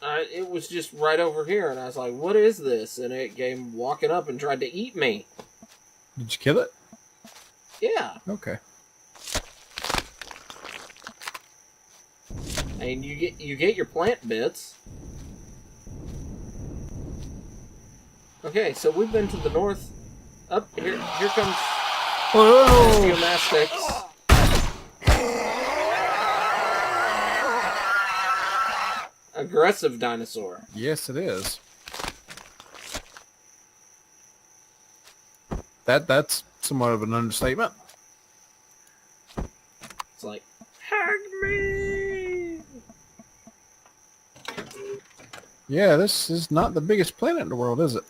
It was just right over here, and I was like, what is this? And it came walking up and tried to eat me. Did you kill it? Yeah. Okay. And you get your plant bits. Okay, so we've been to the north. Up here comes geomastics. Aggressive dinosaur. Yes, it is. That's somewhat of an understatement. It's like, hug me! Yeah, this is not the biggest planet in the world, is it?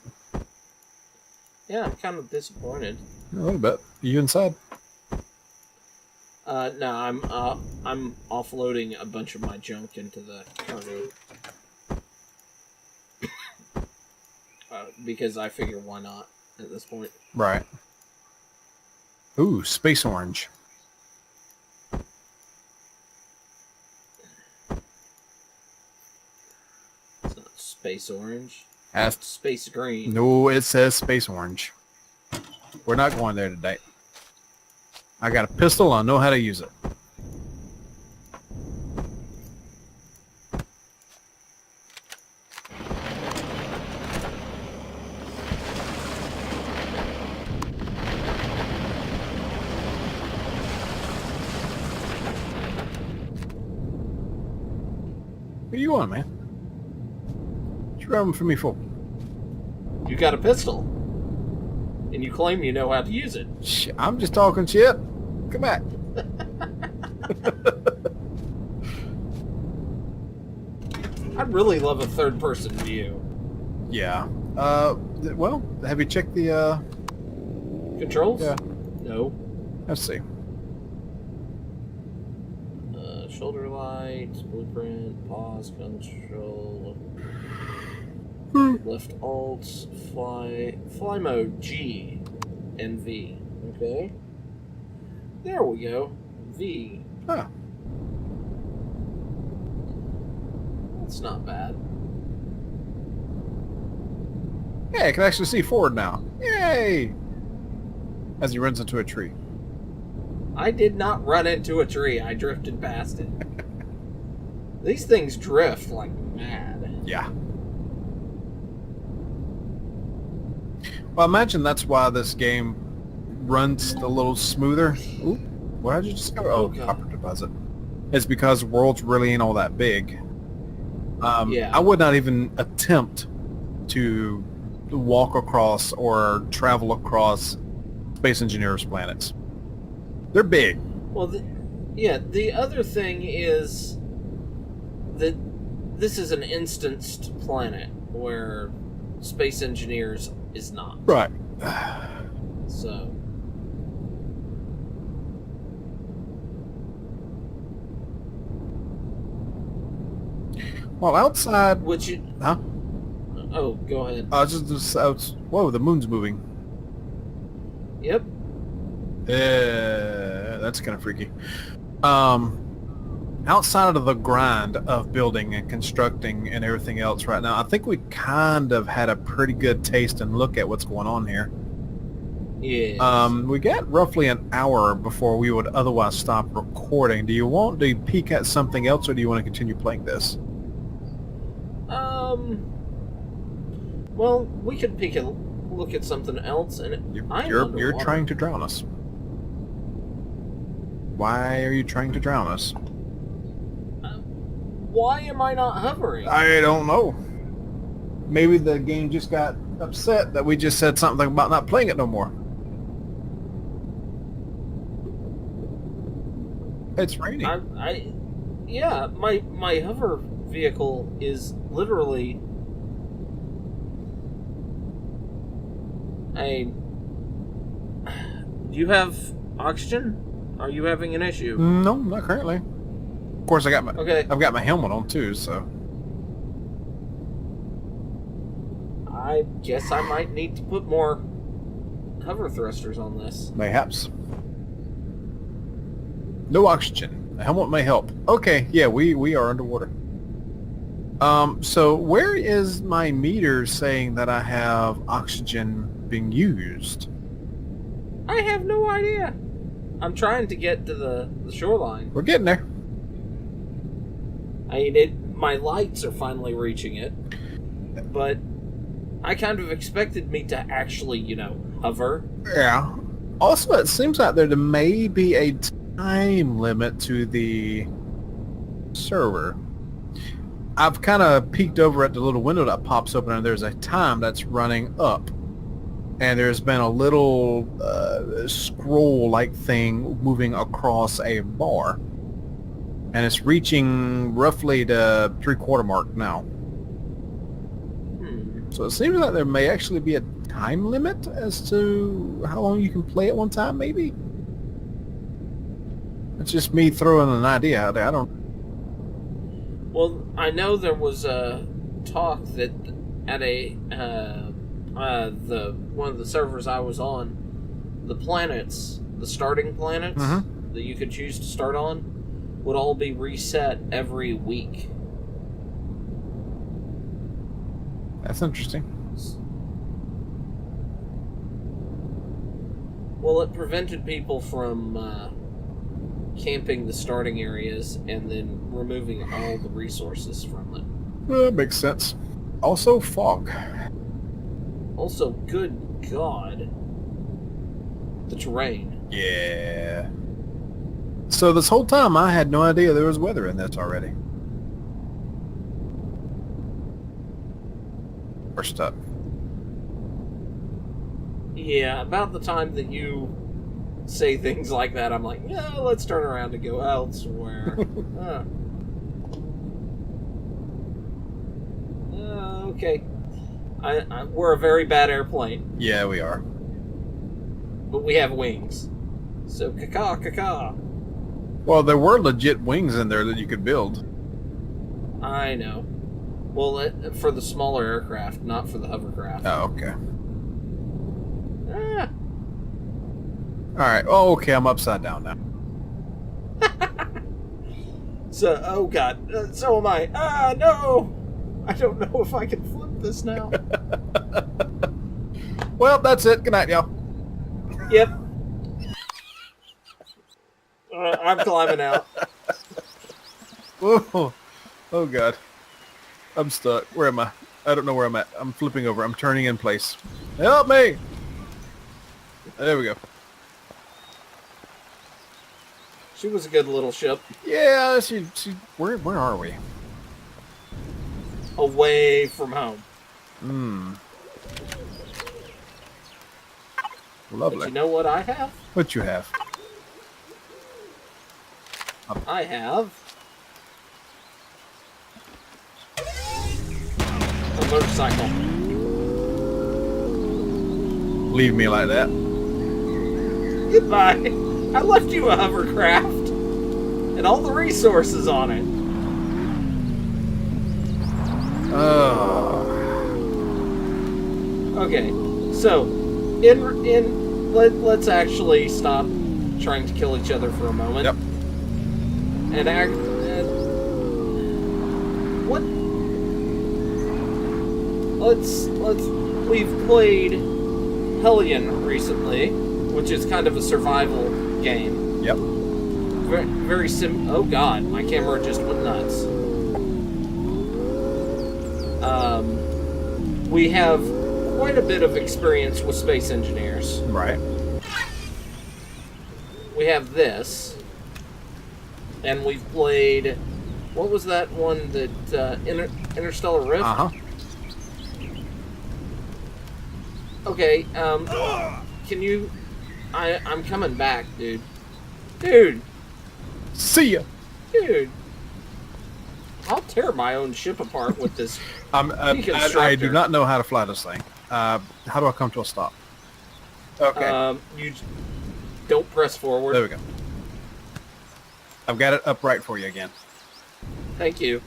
Yeah, I'm kind of disappointed. A little bit. Are you inside? No, I'm offloading a bunch of my junk into the cargo. Because I figure why not at this point. Right. Ooh, space orange. It's not space orange. That's It's space green. No, it says space orange. We're not going there today. I got a pistol. I know how to use it. What are you on, man? What you grabbing for me for? You got a pistol. And you claim you know how to use it. I'm just talking shit. Come back. I'd really love a third-person view. Yeah. Well, have you checked the, Controls? Yeah. No. Let's see. Shoulder lights, blueprint, pause, control, left alt, fly mode, G, and V. Okay. There we go. V. Huh. That's not bad. Hey, I can actually see forward now. Yay! As he runs into a tree. I did not run into a tree. I drifted past it. These things drift like mad. Yeah. Well, I imagine that's why this game runs a little smoother. Ooh, what did you discover? Oh, God. copper deposit. It's because worlds really ain't all that big. Yeah. I would not even attempt to walk across or travel across Space Engineers planets. They're big. Well, the other thing is that this is an instanced planet where Space Engineers is not. Right. So. Well, outside... Which you... Huh? Oh, go ahead. Whoa, the moon's moving. Yep. That's kind of freaky. Outside of the grind of building and constructing and everything else right now, I think we kind of had a pretty good taste and look at what's going on here. Yeah. We got roughly an hour before we would otherwise stop recording. Do you want to peek at something else, or do you want to continue playing this? Well, we could look at something else, and You're trying to drown us. Why are you trying to drown us? Why am I not hovering? I don't know. Maybe the game just got upset that we just said something about not playing it no more. It's raining. Yeah, my hover vehicle is literally do you have oxygen? Are you having an issue? No, not currently. Of course, I've got my helmet on too, so. I guess I might need to put more hover thrusters on this. Mayhaps. No oxygen. The helmet may help. Okay, yeah, we are underwater. So where is my meter saying that I have oxygen being used? I have no idea. I'm trying to get to the shoreline. We're getting there. I mean, my lights are finally reaching it, but I kind of expected me to actually, hover. Yeah. Also, it seems like there may be a time limit to the server. I've kind of peeked over at the little window that pops open, and there's a time that's running up. And there's been a little scroll-like thing moving across a bar. And it's reaching roughly the 3/4 mark now. So it seems like there may actually be a time limit as to how long you can play at one time, maybe? It's just me throwing an idea out there. I don't... Well, I know there was a talk that at one of the servers I was on, the planets, the starting planets that you could choose to start on, would all be reset every week. That's interesting. Well, it prevented people from camping the starting areas and then removing all the resources from them. That makes sense. Also, fog. Also, good God, the terrain. Yeah. So this whole time I had no idea there was weather in this already. We're stuck. Yeah, about the time that you say things like that, I'm like, yeah, let's turn around and go elsewhere. Okay. We're a very bad airplane. Yeah, we are. But we have wings. So, caca. Well, there were legit wings in there that you could build. I know. Well, for the smaller aircraft, not for the hovercraft. Oh, okay. Ah. Alright. Oh, okay, I'm upside down now. So, oh God, so am I. Ah, no! I don't know if I can flip this now. Well, that's it. Good night, y'all. Yep. I'm climbing out. Oh, oh God. I'm stuck. Where am I? I don't know where I'm at. I'm flipping over. I'm turning in place. Help me! There we go. She was a good little ship. Yeah, she where are we? Away from home. Lovely. But you know what I have? What you have? I have a motorcycle. Leave me like that. Goodbye. I left you a hovercraft and all the resources on it. Oh. Okay, so let's actually stop trying to kill each other for a moment. Yep. And what? We've played Hellion recently, which is kind of a survival game. Yep. Very oh God, my camera just went nuts. We have quite a bit of experience with Space Engineers. Right. We have this, and we've played. What was that one that Interstellar Rift? Okay. Can you? I'm coming back, dude. Dude. See ya. Dude. I'll tear my own ship apart with this. I do not know how to fly this thing. How do I come to a stop? Okay. You don't press forward. There we go. I've got it upright for you again. Thank you.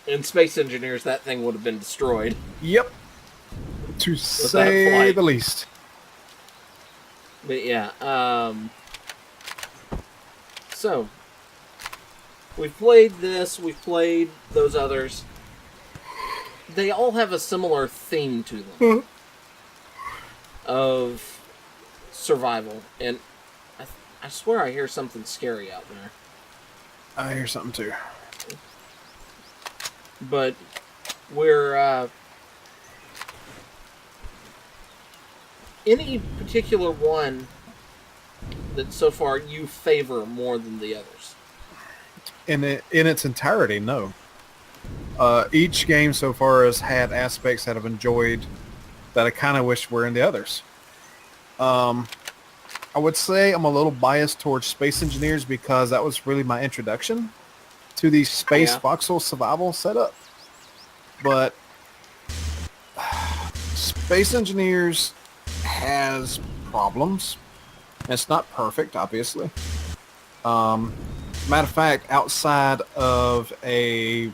In Space Engineers, that thing would have been destroyed. Yep. To say the least. But yeah, so We've played this, we've played those others. They all have a similar theme to them of survival. And I swear I hear something scary out there. I hear something too. But we're... any particular one that so far you favor more than the others? In its entirety, no. Each game so far has had aspects that I've enjoyed that I kind of wish were in the others. I would say I'm a little biased towards Space Engineers because that was really my introduction to the space voxel survival setup. But Space Engineers has problems. It's not perfect, obviously. Matter of fact, outside of a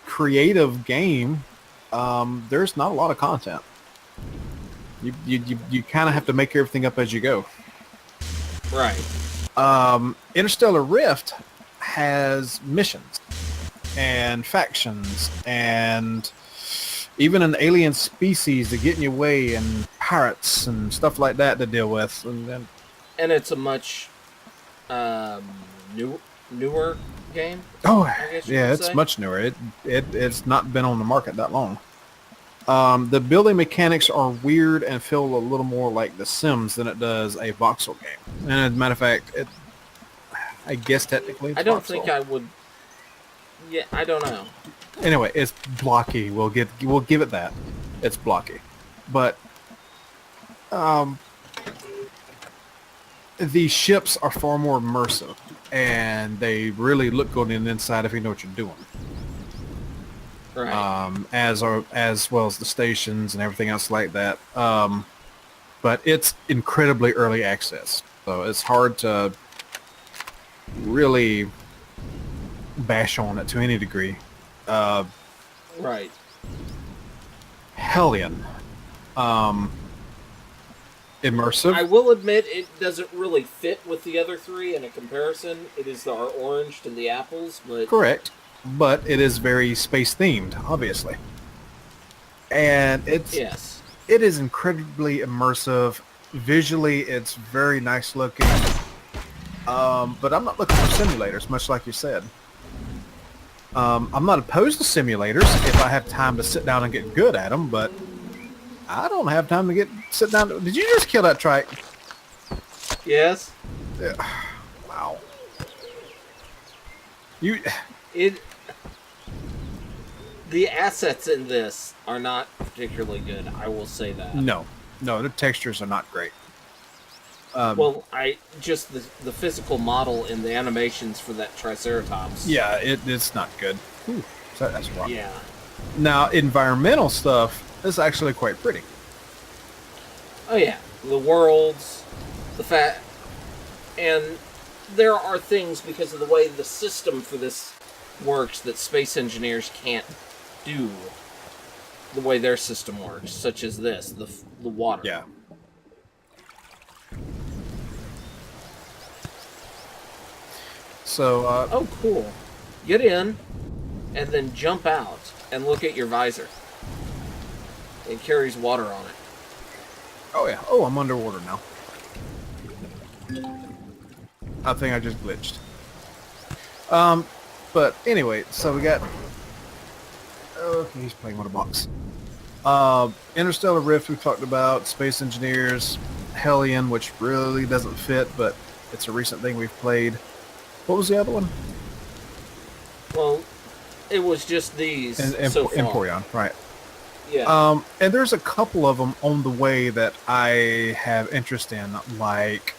creative game, there's not a lot of content. You kind of have to make everything up as you go. Right. Interstellar Rift has missions and factions and even an alien species to get in your way and pirates and stuff like that to deal with. And it's a much newer game. Oh, yeah, it's much newer. It's not been on the market that long. The building mechanics are weird and feel a little more like The Sims than it does a voxel game. And as a matter of fact, I guess technically it's I don't voxel. think I would... Yeah, I don't know. Anyway, it's blocky. We'll give it that. It's blocky. But the ships are far more immersive, and they really look good on the inside if you know what you're doing. Right. As well as the stations and everything else like that. But it's incredibly early access, so it's hard to really bash on it to any degree. Right. Hellion. Immersive. I will admit it doesn't really fit with the other three in a comparison. It is our orange to the apples, but... Correct. But it is very space themed, obviously. And it is incredibly immersive. Visually, it's very nice looking. But I'm not looking for simulators, much like you said. I'm not opposed to simulators if I have time to sit down and get good at them, but I don't have time to sit down. Did you just kill that trike? Yes. Wow. The assets in this are not particularly good. I will say that. No, the textures are not great. Well, the physical model and the animations for that Triceratops. Yeah, it's not good. Ooh, that's wrong. Yeah. Now, environmental stuff is actually quite pretty. Oh yeah, the worlds, and there are things because of the way the system for this works that Space Engineers can't do the way their system works, such as this, the water. Yeah. So, oh, cool. Get in, and then jump out, and look at your visor. It carries water on it. Oh, yeah. Oh, I'm underwater now. I think I just glitched. But anyway, so we got... Okay, he's playing with a box. Interstellar Rift we talked about, Space Engineers, Hellion, which really doesn't fit, but it's a recent thing we've played. What was the other one? Well, it was just these so far. Empyrion, right. Yeah. And there's a couple of them on the way that I have interest in, like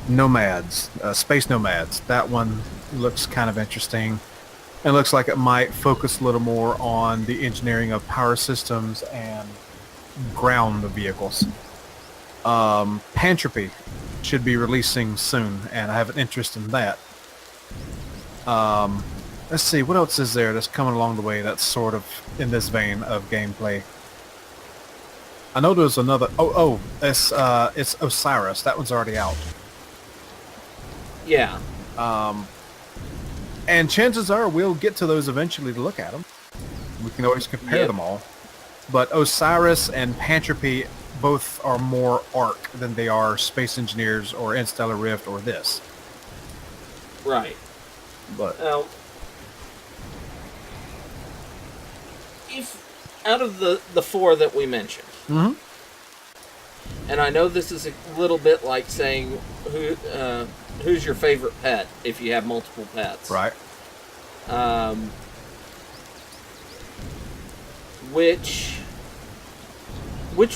Nomads, Space Nomads. That one looks kind of interesting. It looks like it might focus a little more on the engineering of power systems and ground vehicles. Pantropy should be releasing soon, and I have an interest in that. Let's see, what else is there that's coming along the way that's sort of in this vein of gameplay? I know there's another... it's Osiris. That one's already out. Yeah. And chances are we'll get to those eventually to look at them. We can always compare them all. But Osiris and Pantropy both are more Ark than they are Space Engineers or Interstellar Rift or this. Right. But now, if out of the four that we mentioned, and I know this is a little bit like saying who's your favorite pet if you have multiple pets, right? Which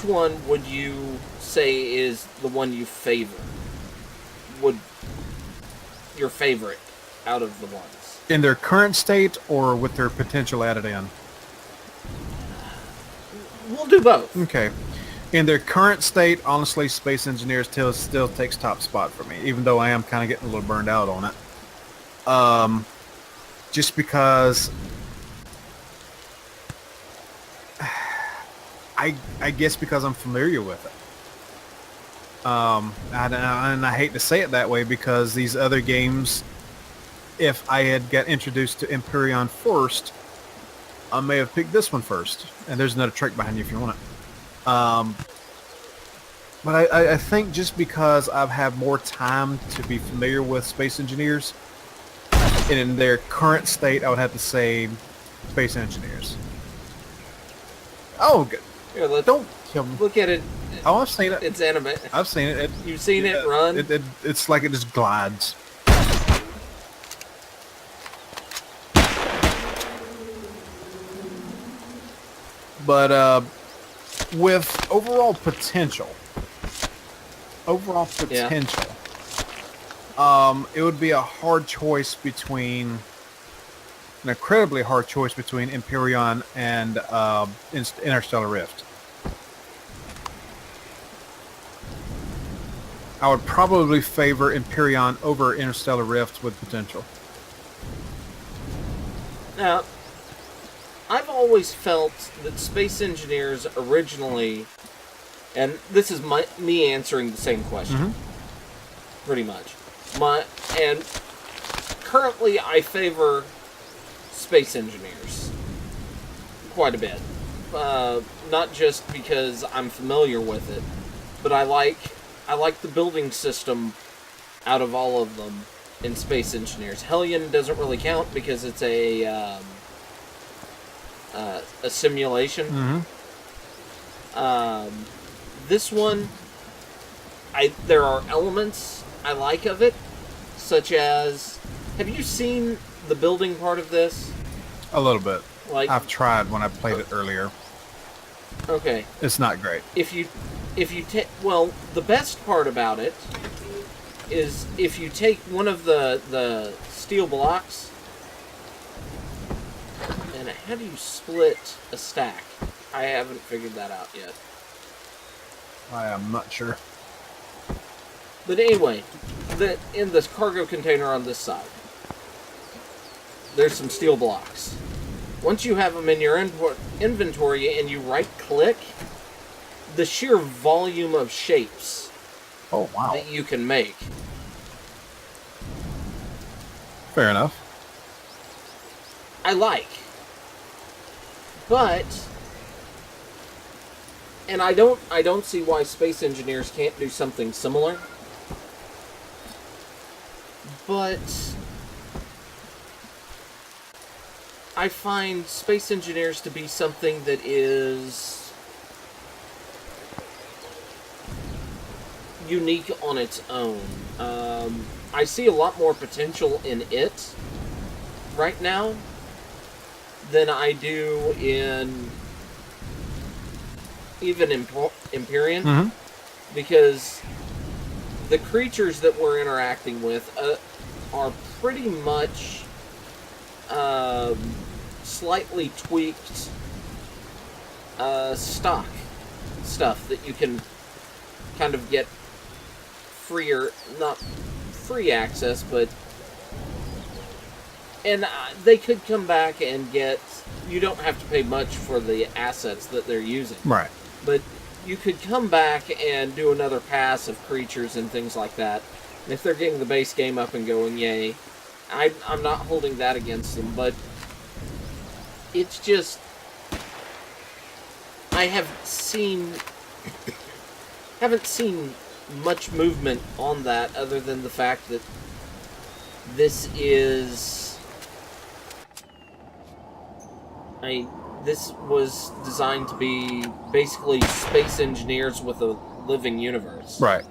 one would you say is the one you favor? Would your favorite out of the ones? In their current state or with their potential added in? We'll do both. Okay. In their current state, honestly, Space Engineers still takes top spot for me, even though I am kind of getting a little burned out on it. Just because I guess because I'm familiar with it. And I hate to say it that way because these other games, if I had got introduced to Empyrion first, I may have picked this one first. And there's another trick behind you if you want it. But I think just because I've had more time to be familiar with Space Engineers, and in their current state, I would have to say Space Engineers. Oh, good. Here, Don't kill me. Look at it. Oh, I've seen it. It's animate. I've seen it. You've seen it run? It's like it just glides. But with overall potential, it would be a hard choice between, an incredibly hard choice between Empyrion and Interstellar Rift. I would probably favor Empyrion over Interstellar Rift with potential. Now, I've always felt that Space Engineers originally, and this is me answering the same question, pretty much. And currently I favor Space Engineers quite a bit. Not just because I'm familiar with it, but I like the building system out of all of them in Space Engineers. Hellion doesn't really count because it's a simulation. This one, there are elements I like of it, such as, have you seen the building part of this? A little bit. Like, I've tried when I played it earlier. Okay. It's not great. If you take, well, the best part about it is if you take one of the steel blocks, and how do you split a stack? I haven't figured that out yet. I am not sure. But anyway, in this cargo container on this side, there's some steel blocks. Once you have them in your inventory and you right-click, the sheer volume of shapes that you can make. Fair enough. I like. But, and I don't see why Space Engineers can't do something similar. But I find Space Engineers to be something that is unique on its own. I see a lot more potential in it right now than I do in even Empyrion, because the creatures that we're interacting with are pretty much slightly tweaked stock stuff that you can kind of get freer, not free access, but and they could come back and get, you don't have to pay much for the assets that they're using. Right. But you could come back and do another pass of creatures and things like that And if they're getting the base game up and going, yay. I'm not holding that against them, but it's just... I haven't seen much movement on that other than the fact that this is... this was designed to be basically space engineers with a living universe. Right.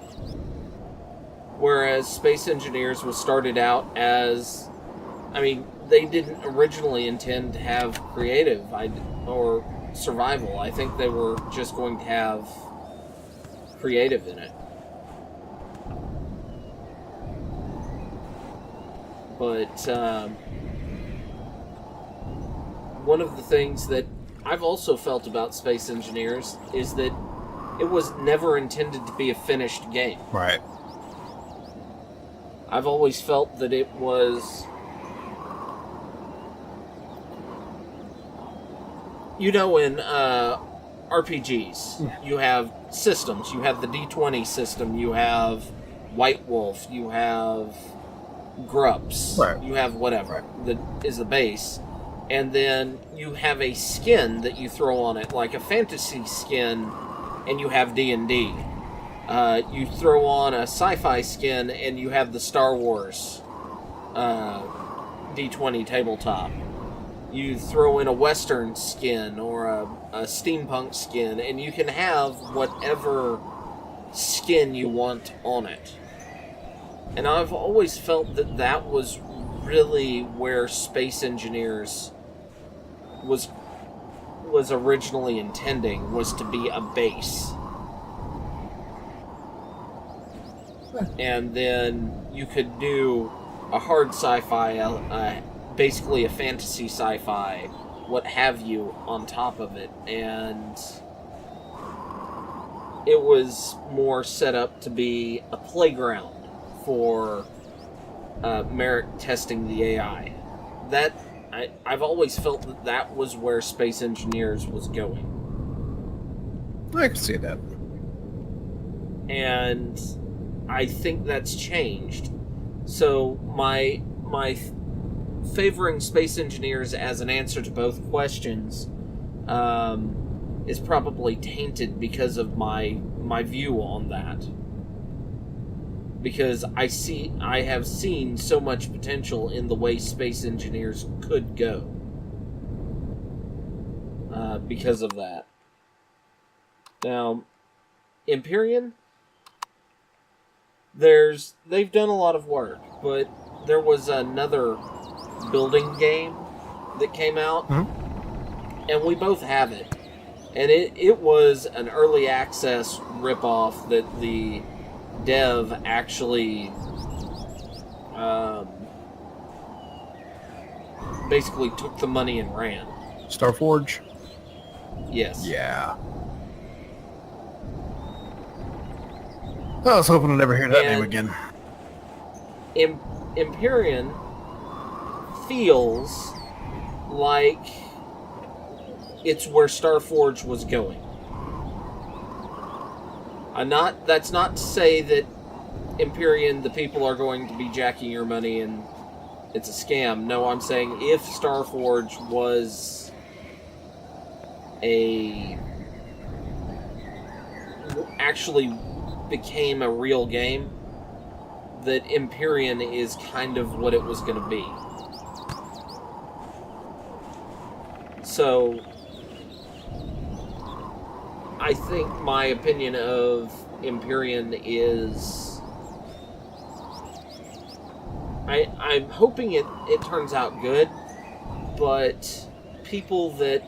Whereas Space Engineers was started out as... I mean, they didn't originally intend to have creative or survival. I think they were just going to have creative in it. But one of the things that I've also felt about Space Engineers is that it was never intended to be a finished game. Right. I've always felt that it was... You know, in RPGs, you have systems. You have the D20 system, you have White Wolf, you have Grups, right. You have whatever that is the base. And then you have a skin that you throw on it, like a fantasy skin, and you have D&D. You throw on a sci-fi skin, and you have the Star Wars D20 tabletop. You throw in a Western skin or a steampunk skin, and you can have whatever skin you want on it. And I've always felt that that was really where Space Engineers was originally intending, was to be a base. And then you could do a hard sci-fi, basically a fantasy sci-fi, what have you, on top of it. And it was more set up to be a playground for merit testing the AI. That I've always felt that that was where Space Engineers was going. I can see that. And I think that's changed. So my favoring Space Engineers as an answer to both questions is probably tainted because of my view on that. Because I have seen so much potential in the way Space Engineers could go. Because of that. Now, Empyrion, they've done a lot of work, but there was another building game that came out, and we both have it. And it was an early access ripoff that the dev actually basically took the money and ran. Starforge? Yes. Yeah. I was hoping to never hear that name again. Empyrion feels like it's where Starforge was going. That's not to say that Empyrion, the people are going to be jacking your money and it's a scam. No, I'm saying if Starforge was actually became a real game, that Empyrion is kind of what it was going to be. So, I think my opinion of Empyrion is... I'm hoping it turns out good, but people that...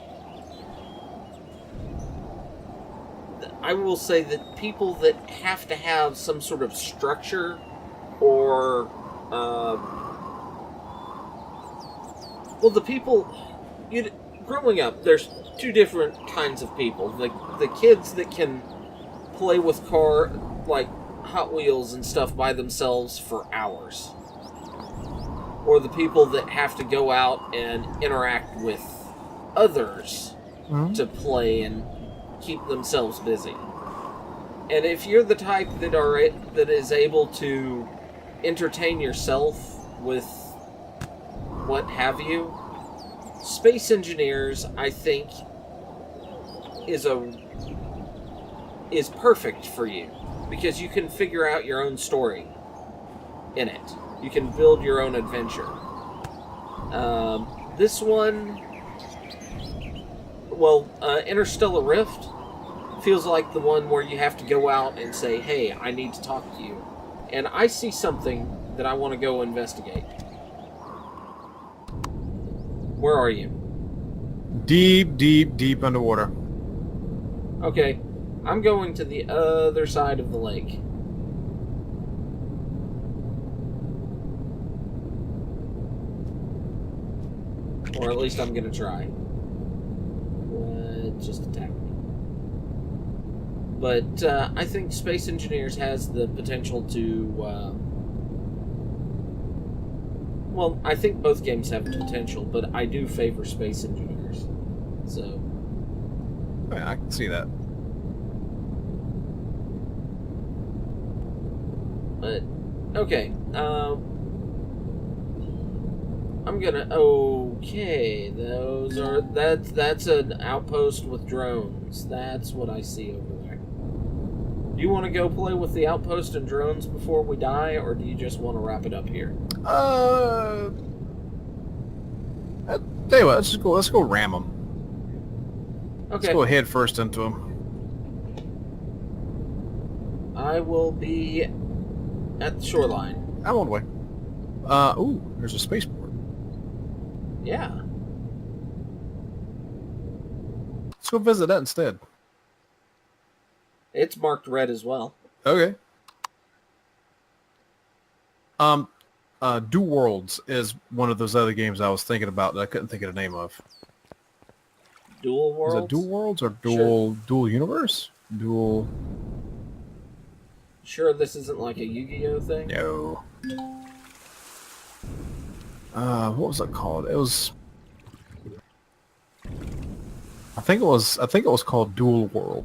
I will say that people that have to have some sort of structure or... well, the people... growing up, there's two different kinds of people. The kids that can play with like Hot Wheels and stuff by themselves for hours. Or the people that have to go out and interact with others to play and keep themselves busy. And if you're the type that is able to entertain yourself with what have you, Space Engineers, I think, is perfect for you because you can figure out your own story in it. You can build your own adventure. This one, well, Interstellar Rift feels like the one where you have to go out and say, hey, I need to talk to you. And I see something that I want to go investigate. Where are you? Deep, deep, deep underwater. Okay, I'm going to the other side of the lake. Or at least I'm going to try. Just attack me. But I think Space Engineers has the potential to... well, I think both games have potential, but I do favor Space Engineers. So... Yeah, I can see that. But, okay. I'm gonna... Okay, that's an outpost with drones. That's what I see over there. Do you want to go play with the outpost and drones before we die, or do you just want to wrap it up here? I tell you what, let's go ram them. Okay. Let's go head first into them. I will be at the shoreline. I'm on the way. Ooh, there's a spaceport. Yeah. Let's go visit that instead. It's marked red as well. Okay. Dual Worlds is one of those other games I was thinking about that I couldn't think of the name of. Dual Worlds? Is it Dual Worlds or Sure. Dual Universe? Dual... Sure this isn't like a Yu-Gi-Oh thing? No. What was it called? It was... I think it was called Dual World.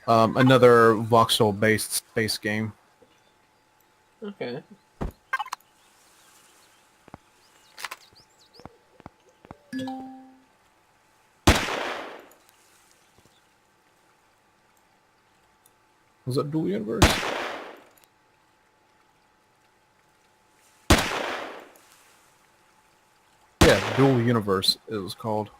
Another voxel-based space game. Okay. Was it Dual Universe? Yeah, Dual Universe it was called.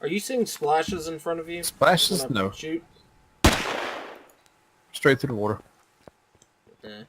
Are you seeing splashes in front of you? Splashes? When I No. Shoot? Straight through the water. Eh.